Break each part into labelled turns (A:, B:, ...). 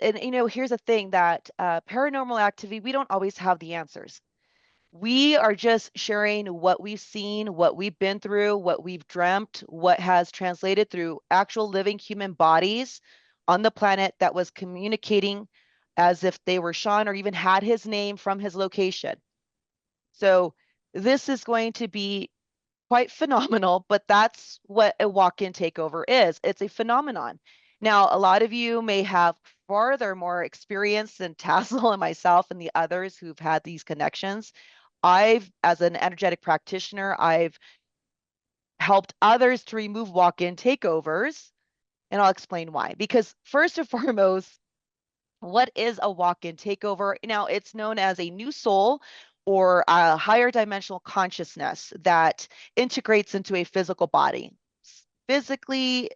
A: And here's the thing that paranormal activity, we don't always have the answers. We are just sharing what we've seen, what we've been through, what we've dreamt, what has translated through actual living human bodies on the planet that was communicating as if they were Sean or even had his name from his location. So this is going to be quite phenomenal, but that's what a walk-in takeover is. It's a phenomenon. Now, a lot of you may have farther more experience than Tassel and myself and the others who've had these connections. As an energetic practitioner, I've helped others to remove walk-in takeovers, and I'll explain why. Because first and foremost, what is a walk-in takeover? Now, it's known as a new soul or a higher dimensional consciousness that integrates into a physical body. Physically,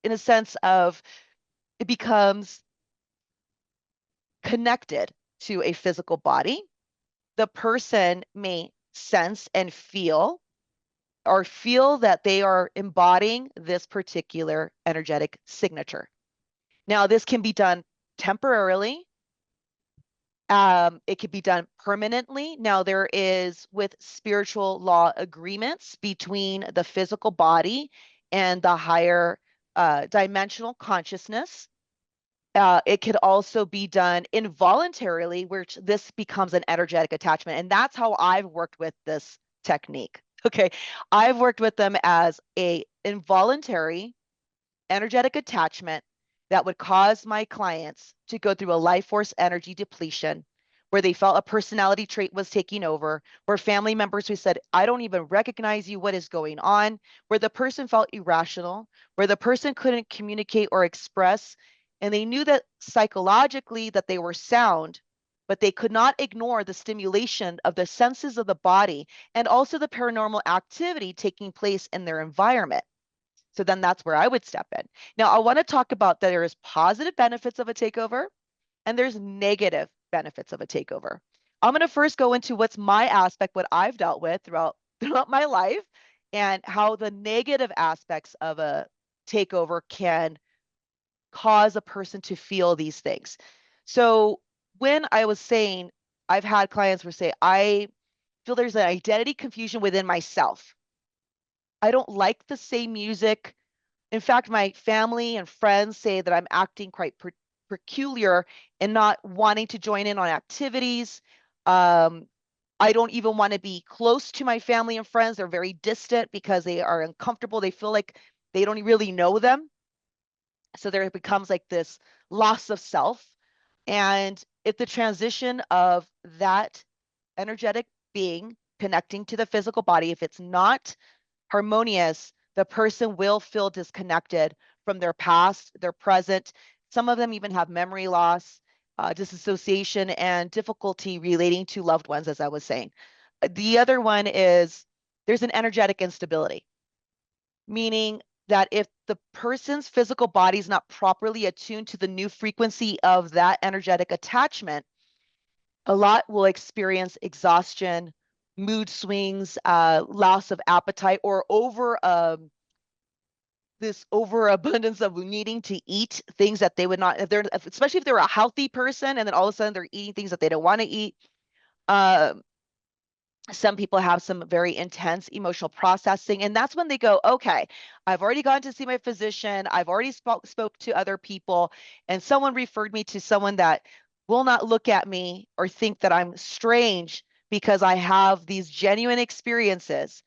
A: in a sense of it becomes connected to a physical body. The person may sense and feel or feel that they are embodying this particular energetic signature. Now, this can be done temporarily. It could be done permanently. Now, there is with spiritual law agreements between the physical body and the higher dimensional consciousness. It could also be done involuntarily, which this becomes an energetic attachment. And that's how I've worked with this technique. Okay. I've worked with them as a involuntary energetic attachment that would cause my clients to go through a life force energy depletion where they felt a personality trait was taking over, where family members who said, I don't even recognize you, what is going on, where the person felt irrational, where the person couldn't communicate or express, and they knew that psychologically that they were sound, but they could not ignore the stimulation of the senses of the body and also the paranormal activity taking place in their environment. So then that's where I would step in. Now, I want to talk about that there is positive benefits of a takeover and there's negative benefits of a takeover. I'm going to first go into what's my aspect, what I've dealt with throughout my life, and how the negative aspects of a takeover can cause a person to feel these things. So when I was saying, I've had clients who say, I feel there's an identity confusion within myself. I don't like the same music. In fact, my family and friends say that I'm acting quite peculiar and not wanting to join in on activities. I don't even want to be close to my family and friends. They're very distant because they are uncomfortable. They feel like they don't really know them. So there becomes like this loss of self. And if the transition of that energetic being connecting to the physical body, if it's not harmonious, the person will feel disconnected from their past, their present. Some of them even have memory loss, disassociation, and difficulty relating to loved ones, as I was saying. The other one is there's an energetic instability, meaning that if the person's physical body is not properly attuned to the new frequency of that energetic attachment, a lot will experience exhaustion, mood swings, loss of appetite, or this overabundance of needing to eat things that they would not, if they're, especially if they're a healthy person, and then all of a sudden they're eating things that they don't want to eat. Some people have some very intense emotional processing, and that's when they go, okay, I've already gone to see my physician, I've already spoke to other people, and someone referred me to someone that will not look at me or think that I'm strange because I have these genuine experiences.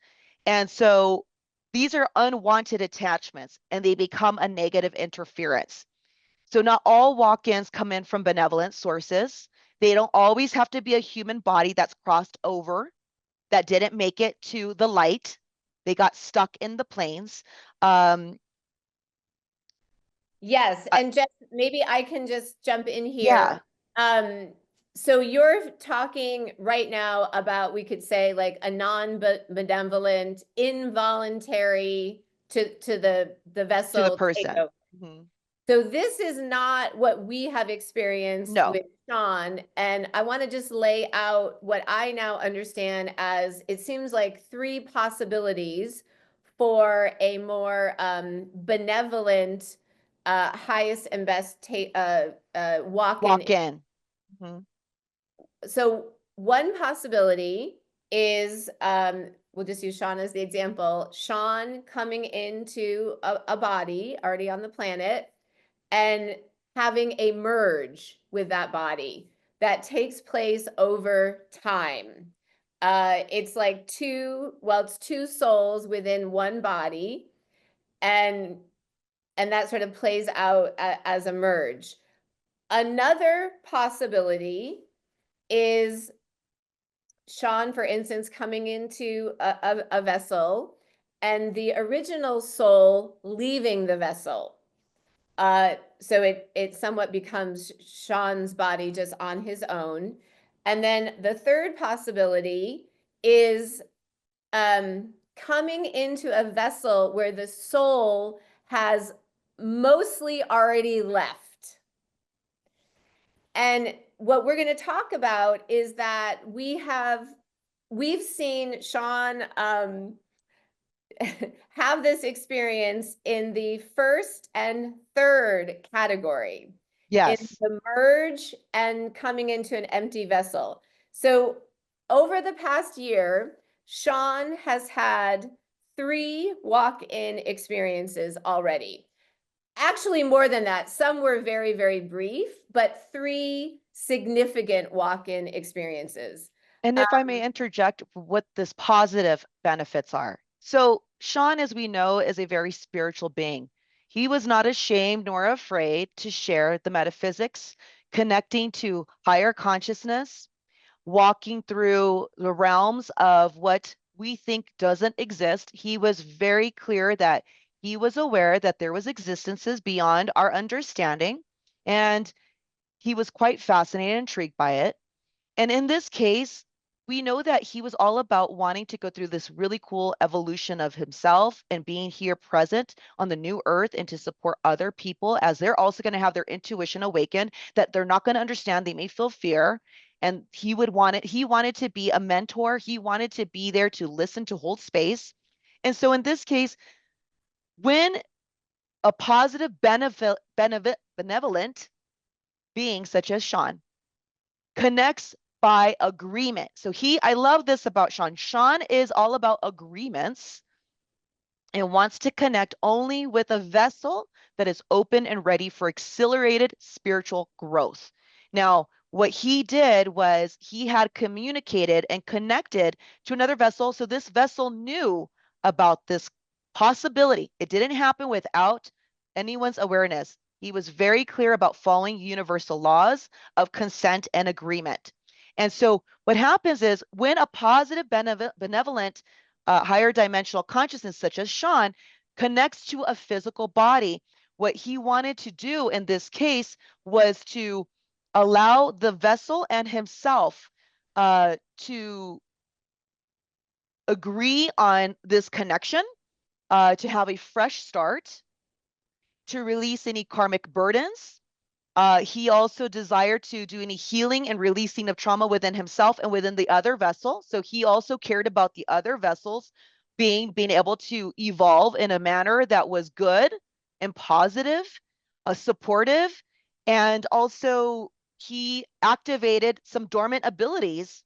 A: And so these are unwanted attachments and they become a negative interference. So not all walk-ins come in from benevolent sources. They don't always have to be a human body that's crossed over, that didn't make it to the light. They got stuck in the planes.
B: Yes, and Jess, maybe I can just jump in
A: Yeah.
B: here. So you're talking right now about, we could say, like a non-benevolent, involuntary to the
A: To the
B: vessel
A: person.
B: takeover.
A: Mhm.
B: So this is not what we have experienced
A: No.
B: with Sean, and I want to just lay out what I now understand as, it seems like, three possibilities for a more benevolent highest and best walk-in.
A: Walk in. Mhm.
B: So one possibility is, we'll just use Sean as the example, Sean coming into a body already on the planet and having a merge with that body that takes place over time. It's like it's two souls within one body, and that sort of plays out as a merge. Another possibility is Sean, for instance, coming into a vessel and the original soul leaving the vessel. So it somewhat becomes Sean's body just on his own. And then the third possibility is coming into a vessel where the soul has mostly already left. And what we're going to talk about is that we've seen Sean have this experience in the first and third category, in
A: Yes.
B: the merge and coming into an empty vessel. So over the past year, Sean has had 3 walk-in experiences already. Actually, more than that. Some were very, very brief, but 3 significant walk-in experiences.
A: And if I may interject, what this positive benefits are. So, Sean, as we know, is a very spiritual being. He was not ashamed nor afraid to share the metaphysics, connecting to higher consciousness, walking through the realms of what we think doesn't exist. He was very clear that he was aware that there was existences beyond our understanding, and he was quite fascinated and intrigued by it. And in this case, we know that he was all about wanting to go through this really cool evolution of himself and being here present on the new earth and to support other people as they're also going to have their intuition awakened that they're not going to understand. They may feel fear. And he wanted to be a mentor. He wanted to be there to listen, to hold space. And so in this case, when a positive benevolent being such as Sean connects by agreement. So I love this about Sean. Sean is all about agreements and wants to connect only with a vessel that is open and ready for accelerated spiritual growth. Now, what he did was he had communicated and connected to another vessel. So this vessel knew about this possibility. It didn't happen without anyone's awareness. He was very clear about following universal laws of consent and agreement. And so what happens is when a positive, benevolent, higher dimensional consciousness, such as Sean, connects to a physical body, what he wanted to do in this case was to allow the vessel and himself to agree on this connection, to have a fresh start, to release any karmic burdens. He also desired to do any healing and releasing of trauma within himself and within the other vessel. So he also cared about the other vessels being able to evolve in a manner that was good and positive, supportive, and also he activated some dormant abilities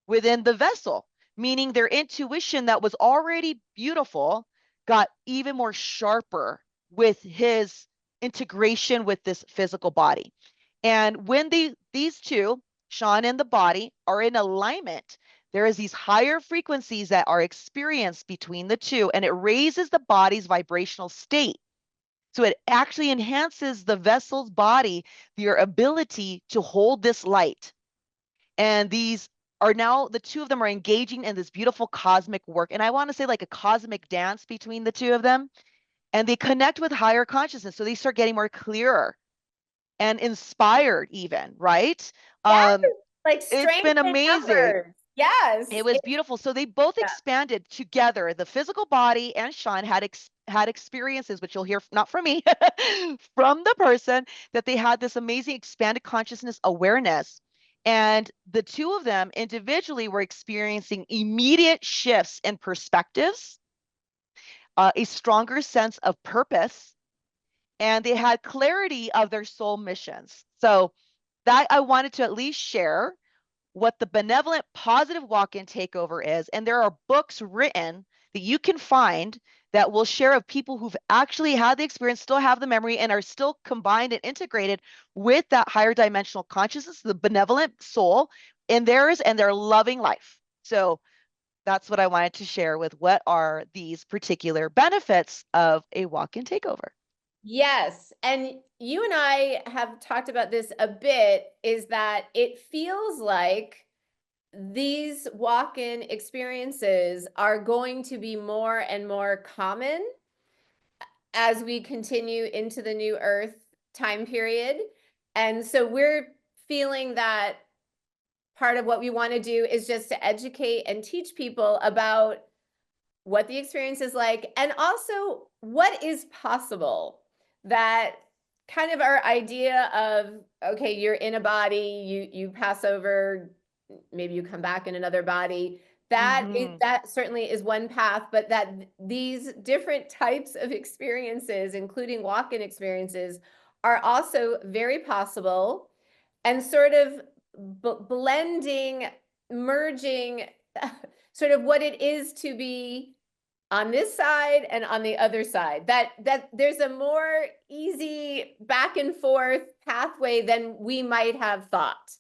A: within the vessel, meaning their intuition that was already beautiful got even more sharper with his integration with this physical body. And when these two, Sean and the body, are in alignment, there is these higher frequencies that are experienced between the two, and it raises the body's vibrational state. So it actually enhances the vessel's body, your ability to hold this light. And these are now, the two of them are engaging in this beautiful cosmic work. And I want to say like a cosmic dance between the two of them. And they connect with higher consciousness. So they start getting more clearer and inspired even, right?
B: Yes, like
A: It's
B: strength
A: been
B: in
A: amazing.
B: numbers. Yes.
A: It was beautiful. So they both
B: Yeah.
A: expanded together. The physical body and Sean had experiences, which you'll hear not from me, from the person, that they had this amazing expanded consciousness awareness. And the two of them individually were experiencing immediate shifts in perspectives, a stronger sense of purpose, and they had clarity of their soul missions. So that I wanted to at least share what the benevolent positive walk-in takeover is. And there are books written that you can find that will share of people who've actually had the experience, still have the memory, and are still combined and integrated with that higher dimensional consciousness, the benevolent soul in theirs, and their loving life. So that's what I wanted to share with what are these particular benefits of a walk-in takeover.
B: Yes, and you and I have talked about this a bit, is that it feels like these walk-in experiences are going to be more and more common as we continue into the new Earth time period. And so we're feeling that part of what we want to do is just to educate and teach people about what the experience is like, and also what is possible. That kind of our idea of, okay, you're in a body, you pass over, maybe you come back in another body.
A: Mm-hmm.
B: That certainly is one path, but that these different types of experiences, including walk-in experiences, are also very possible, and sort of blending, merging sort of what it is to be on this side and on the other side, that there's a more easy back and forth pathway than we might have thought.